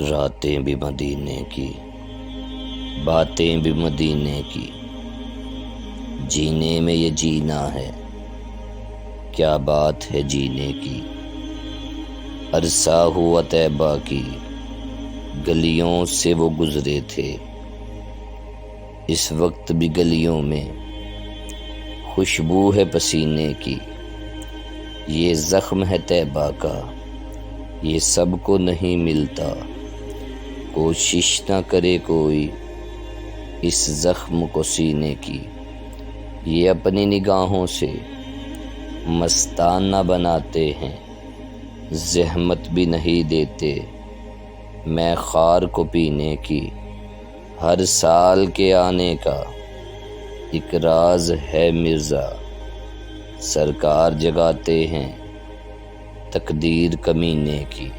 راتیں بھی مدینے کی، باتیں بھی مدینے کی، جینے میں یہ جینا ہے، کیا بات ہے جینے کی۔ عرصہ ہوا طیبہ کی گلیوں سے وہ گزرے تھے، اس وقت بھی گلیوں میں خوشبو ہے پسینے کی۔ یہ زخم ہے طیبہ کا، یہ سب کو نہیں ملتا، کوشش نہ کرے کوئی اس زخم کو سینے کی۔ یہ اپنی نگاہوں سے مستانہ بناتے ہیں، زحمت بھی نہیں دیتے میں خار کو پینے کی۔ ہر سال کے آنے کا ایک راز ہے مرزا، سرکار جگاتے ہیں تقدیر کمینے کی۔